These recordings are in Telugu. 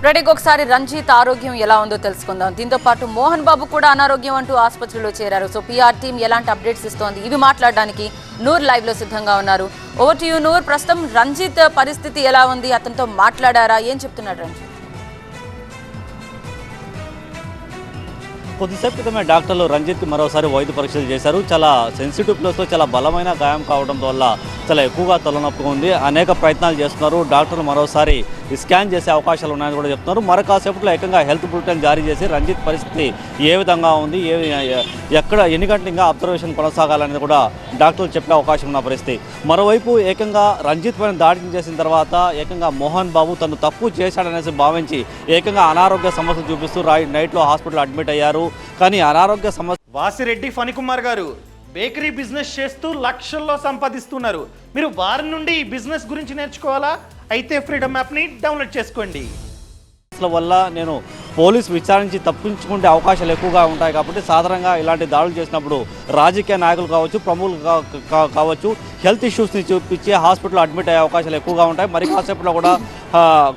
రెడీకి ఒకసారి రంజిత్ ఆరోగ్యం ఎలా ఉందో తెలుసుకుందాం. దీంతో పాటు మోహన్ బాబు కూడా అనారోగ్యం అంటూ ఆసుపత్రిలో చేరారు. సో పీఆర్ టీం ఎలాంటి అప్డేట్స్ ఇస్తోంది, ఇవి మాట్లాడడానికి నూర్ లైవ్ లో సిద్ధంగా ఉన్నారు. Over to you Noor. ప్రస్తుతం రంజిత్ పరిస్థితి ఎలా ఉంది, అతనితో మాట్లాడారా, ఏం చెప్తున్నాడు రంజిత్? కొద్దిసేపు క్రితమే డాక్టర్లు రంజిత్కి మరోసారి వైద్య పరీక్షలు చేశారు. చాలా సెన్సిటివ్ ప్లేస్లో చాలా బలమైన గాయం కావడం వల్ల చాలా ఎక్కువగా తలనొప్పిగా ఉంది. అనేక ప్రయత్నాలు చేస్తున్నారు. డాక్టర్లు మరోసారి స్కాన్ చేసే అవకాశాలు ఉన్నాయని కూడా చెప్తున్నారు. మరి కాసేపట్లో ఏకంగా హెల్త్ బులెటిన్ జారీ చేసి రంజిత్ పరిస్థితి ఏ విధంగా ఉంది, ఎక్కడ ఎన్ని గంటలు ఇంకా అబ్జర్వేషన్ కొనసాగాలనేది కూడా డాక్టర్లు చెప్పే అవకాశం ఉన్న పరిస్థితి. మరోవైపు ఏకంగా రంజిత్ పైన దాడి చేసిన తర్వాత ఏకంగా మోహన్ బాబు తను తప్పు చేశాడనేసి భావించి ఏకంగా అనారోగ్య సమస్యలు చూపిస్తూ నైట్లో హాస్పిటల్ అడ్మిట్ అయ్యారు. కానీ అనారోగ్య సమస్య వాసిరెడ్డి ఫణికుమార్ గారు బేకరీ బిజినెస్ చేస్తూ లక్షల్లో సంపాదిస్తున్నారు. మీరు వారి నుండి ఈ బిజినెస్ గురించి నేర్చుకోవాలా? అయితే ఫ్రీడమ్ యాప్ని డౌన్లోడ్ చేసుకోండి. వల్ల నేను పోలీసు విచారించి తప్పించుకునే అవకాశాలు ఎక్కువగా ఉంటాయి. కాబట్టి సాధారణంగా ఇలాంటి దాడులు చేసినప్పుడు రాజకీయ నాయకులు కావచ్చు, ప్రముఖులు కావచ్చు, హెల్త్ ఇష్యూస్ని చూపించి హాస్పిటల్లో అడ్మిట్ అయ్యే అవకాశాలు ఎక్కువగా ఉంటాయి. మరి కాసేపట్లో కూడా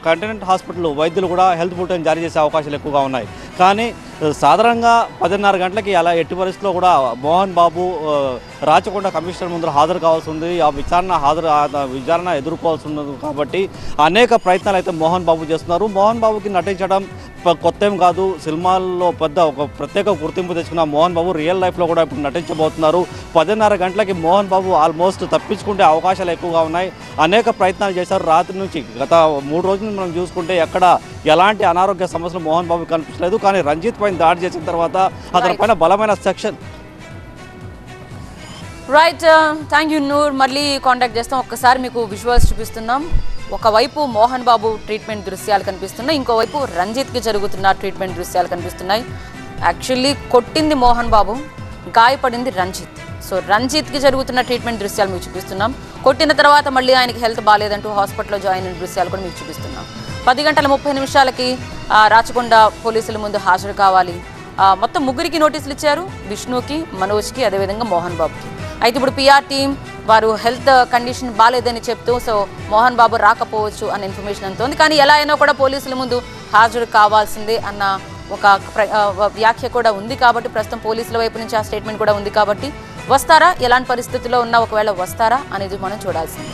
కంటైనర్ హాస్పిటల్ వైద్యులు కూడా హెల్త్ బులెటిన్ జారీ చేసే అవకాశాలు ఎక్కువగా ఉన్నాయి. కానీ సాధారణంగా 10:30 గంటలకి అలా ఎట్టి పరిస్థితుల్లో కూడా మోహన్ బాబు రాచకొండ కమిషనర్ ముందు హాజరు కావాల్సి ఉంది. ఆ విచారణ ఎదుర్కోవాల్సి ఉన్నది. కాబట్టి అనేక ప్రయత్నాలు అయితే మోహన్ బాబు చేస్తున్నారు. మోహన్ బాబుకి నటించడం కొత్త ఏం కాదు. సినిమాల్లో ఒక ప్రత్యేక గుర్తింపు తెచ్చుకున్న మోహన్ బాబు రియల్ లైఫ్లో కూడా ఇప్పుడు నటించబోతున్నారు. 10:30 గంటలకి మోహన్ బాబు ఆల్మోస్ట్ తప్పించుకుంటే అవకాశాలు ఎక్కువగా ఉన్నాయి. అనేక ప్రయత్నాలు చేశారు. రాత్రి నుంచి గత 3 రోజుల నుంచి మనం చూసుకుంటే ఎక్కడ ఎలాంటి అనారోగ్య సమస్యలు మోహన్ బాబు కనిపించలేదు. కానీ రంజిత్ పైన దాడి చేసిన తర్వాత అతని పైన బలమైన section right. Thank you Noor. మళ్ళీ కాంటాక్ట్ చేస్తాం. ఒక్కసారి మీకు విజువల్స్ చూపిస్తున్నాం. ఒకవైపు మోహన్ బాబు ట్రీట్మెంట్ దృశ్యాలు కనిపిస్తున్నాయి, ఇంకోవైపు రంజిత్కి జరుగుతున్న ట్రీట్మెంట్ దృశ్యాలు కనిపిస్తున్నాయి. యాక్చువల్లీ కొట్టింది మోహన్ బాబు, గాయపడింది రంజిత్. సో రంజిత్కి జరుగుతున్న ట్రీట్మెంట్ దృశ్యాలు మీకు చూపిస్తున్నాం. కొట్టిన తర్వాత మళ్ళీ ఆయనకి హెల్త్ బాగాలేదంటూ హాస్పిటల్లో జాయిన్ అయిన దృశ్యాలు కూడా మీకు చూపిస్తున్నాం. 10:30 రాచకొండ పోలీసుల ముందు హాజరు కావాలి. మొత్తం 3కి నోటీసులు ఇచ్చారు, విష్ణుకి, మనోజ్కి, అదేవిధంగా మోహన్ బాబుకి. అయితే ఇప్పుడు పీఆర్ టీం వారు హెల్త్ కండిషన్ బాగాలేదని చెప్తూ సో మోహన్ బాబు రాకపోవచ్చు అన్న ఇన్ఫర్మేషన్ అంతోంది. కానీ ఎలా అయినా కూడా పోలీసుల ముందు హాజరు కావాల్సిందే అన్న ఒక వ్యాఖ్య కూడా ఉంది. కాబట్టి ప్రస్తుతం పోలీసుల వైపు నుంచి ఆ స్టేట్మెంట్ కూడా ఉంది. కాబట్టి వస్తారా, ఎలాంటి పరిస్థితుల్లో ఉన్నా ఒకవేళ వస్తారా అనేది మనం చూడాల్సిందే.